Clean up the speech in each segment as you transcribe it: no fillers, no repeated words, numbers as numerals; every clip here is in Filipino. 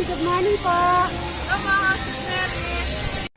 Good morning po. Hello, Sis Mary.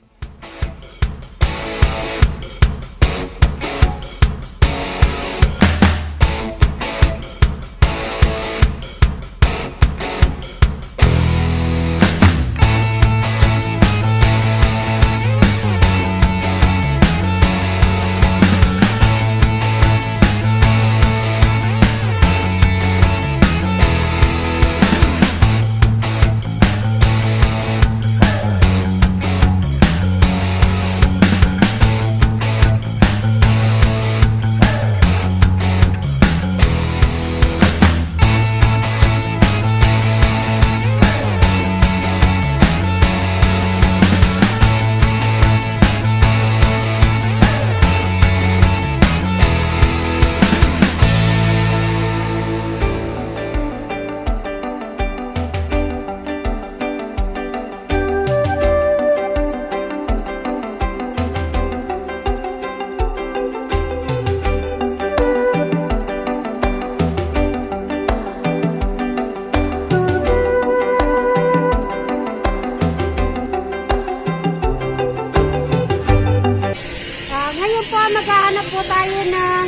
Ngayon po, maghahanap po tayo ng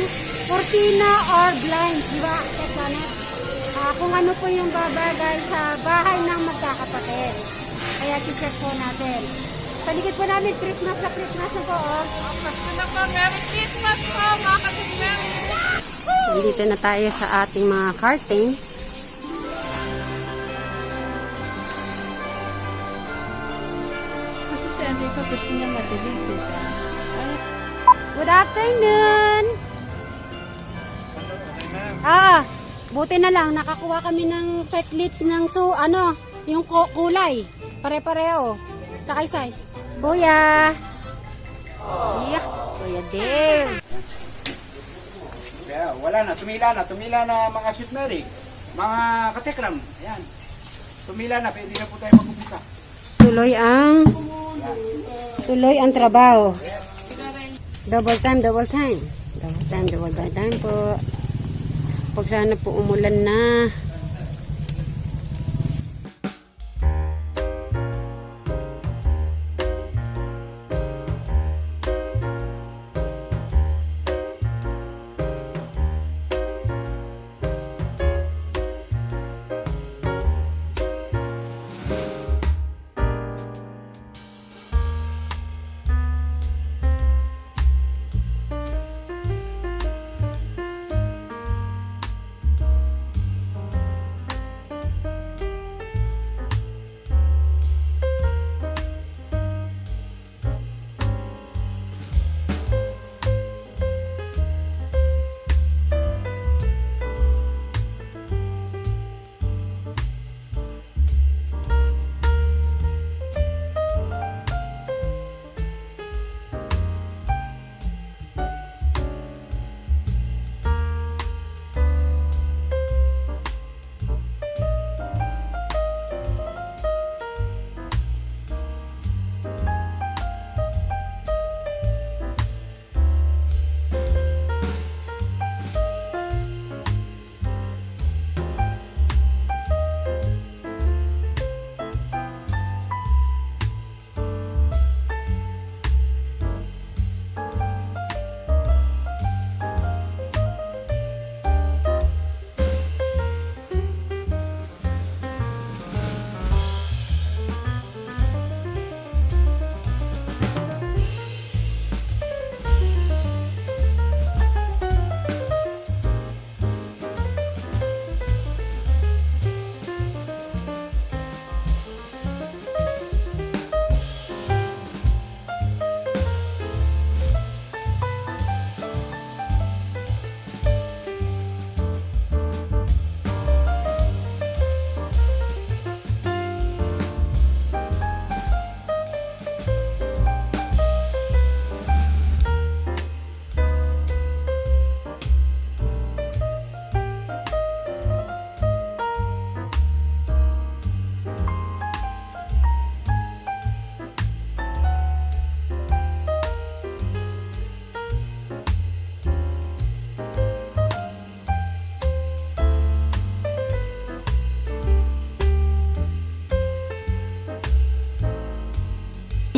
cortina or blind, di ba? Kung ano po yung babagay sa bahay ng magkakapatid. Kaya check po natin. Paligid po namin, Christmas na po. Oh. Pasko na po. Merry Christmas po, mga Sis Mary. Nandito na tayo sa ating mga karting. Kasi si Enrico gusto niya madilig, diba? Good afternoon! Buti na lang, nakakuha kami ng teklits ng yung kulay. Pare-pareho. Tsaka size. Kuya! Yeah, Kuya Dave. Kaya wala na, tumila na mga Sis Mary, mga katekram, ayan. Tumila na, pwede na po tayo mag-umpisa. Tuloy ang trabaho. Double time po. Pag sana po umulan na.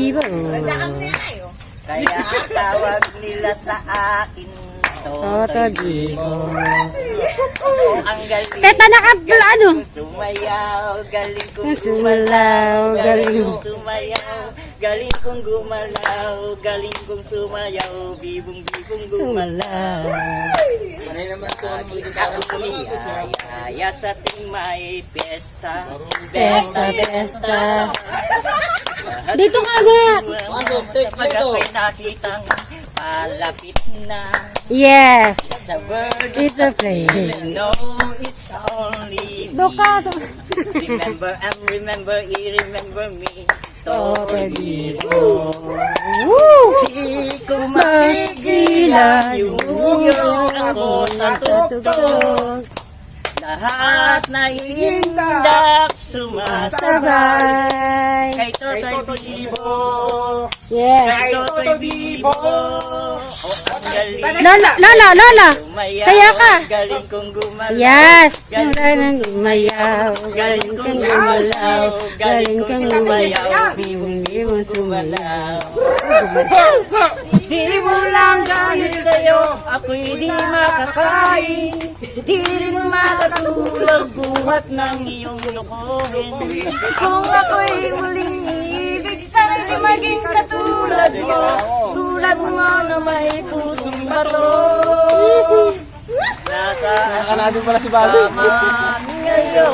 Bibo. Kaya tawag nila sa akin Toto Bibo. Ang galing Teta nakapla ano? sumayaw, galing kong Sumalaw, galing. kong sumayaw, galing kong gumalaw, galing kong sumayaw, bibong gumalaw. Ako niyaya sa ting may pesta, Pesta. Dito ka nga. Pagkakay nakitang palapit na Yes. sa bird. It's a play. No, it's only me. Doka. Remember me. Toto Bibo. Di ko Magilan yung ako sa tugtog. Lahat na hindak sumasabay. Sabay. Kay Toto Bibo. Yes. Kay Toto Bibo. Ang galing. Lola. Sumayaw, Saya ka. galing kong gumalaw. Yes. Galing kang gumayaw. Galing kang gumalaw. Galing kang gumayaw. Bibong sumalaw. Di mo lang dahil sa'yo, ako'y di makakain. Di rin makatulog buhat ng iyong lokohin. Kung ako'y muling ibig, sana'y maging katulad mo. Tulad mo na may pusong bato. Nasa Nakanado pala si Bobby. kaman ngayon.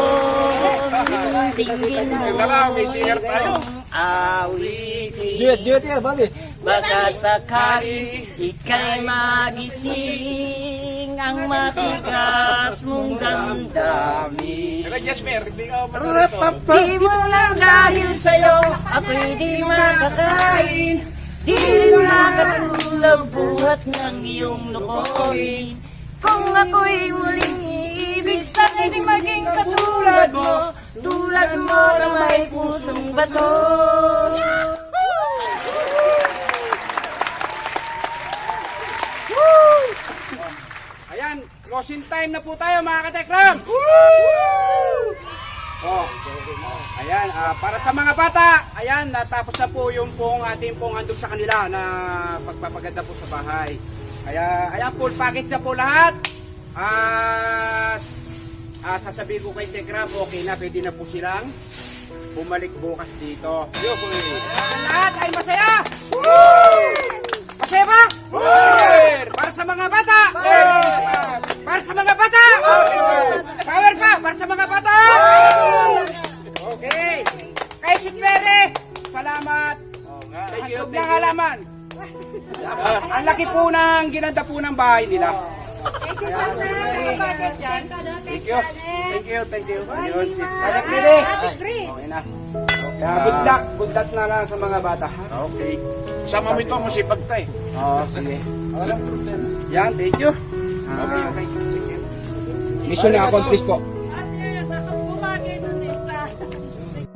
Tingin mo May singer tayo. awitin. Duet yan, Bobby. Baka sakali ika'y magising ang matigas mong damdamin. Di mo lang dahil sa'yo ako'y di makakain. Di rin makatulog buhat ng iyong lokohin. Kung ako'y muling iibig, sana'y di maging katulad mo. Tulad mo na may pusong bato. Ayan, closing time na po tayo mga katekram. Oh, ayan, para sa mga bata, ayan, natapos na po yung pong ating pong handog sa kanila na pagpapaganda po sa bahay. Kaya, ayan, full package na po lahat. Sasabihin ko kay Tekram, okay na, pwede na po silang bumalik bukas dito. Lahat ay masaya! Masaya ba? Para sa mga bata! Para sa mga bata! Power pa! Para sa mga bata! Okay! Kay Sitwere, salamat! Handog ng halaman! Ang laki po ng ginanda po ng bahay nila. Thank you. Ayun, si Tayak Pili. Okay na. Kaya good luck na lang sa mga bata. Okay. Sama mo ito, masipag tayo. Oo, sige. Yan, thank you. Okay. Mission na accomplished po.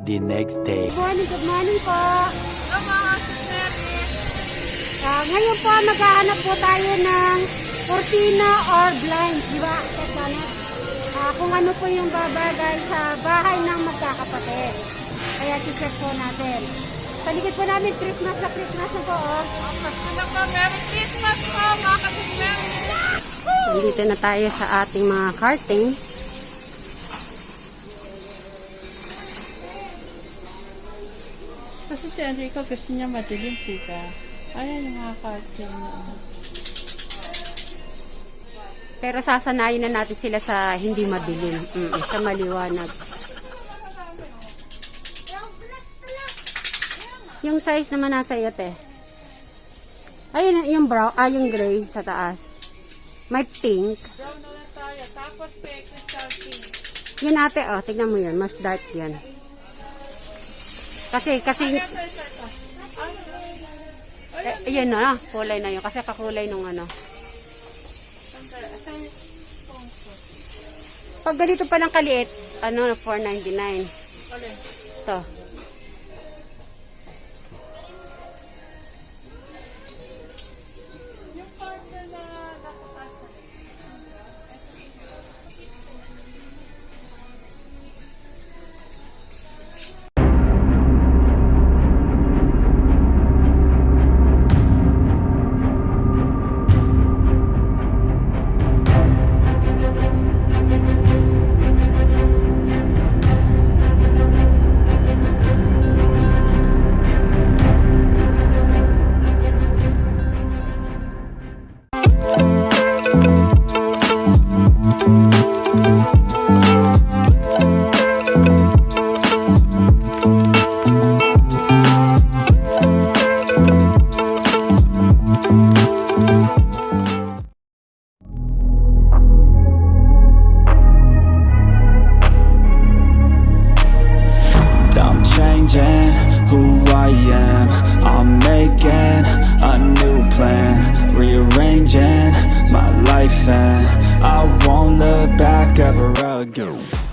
The next day. Good morning po. Mga sinergi. Ngayon po, maghahanap po tayo ng cortina or blinds, di ba? Kung ano po yung babagay sa bahay ng magkakapatid. Kaya check po natin. Sa likod po namin, Christmas na po. Oh. Merry Christmas po mga kasigmeri. Nandito na tayo sa ating mga karting. Kasi si Enrico gusto niya madilim, diba? Ayan yung mga cartoon niya. Pero sasanayin na natin sila sa hindi madilim. Sa maliwanag. Yung size naman nasa iyo, te. Ayun, yung brown, yung gray sa taas. May pink. Brown na lang tayo. Tapos crystal pink. Yan ate, oh, tignan mo yun. Mas dark yan. Kasi, yan na, kulay na yun. Kasi kakulay nung ano. Pag ganito pa lang kaliit, ano, $4.99. Ito. who I am. I'm making a new plan, rearranging my life, and I won't look back ever again.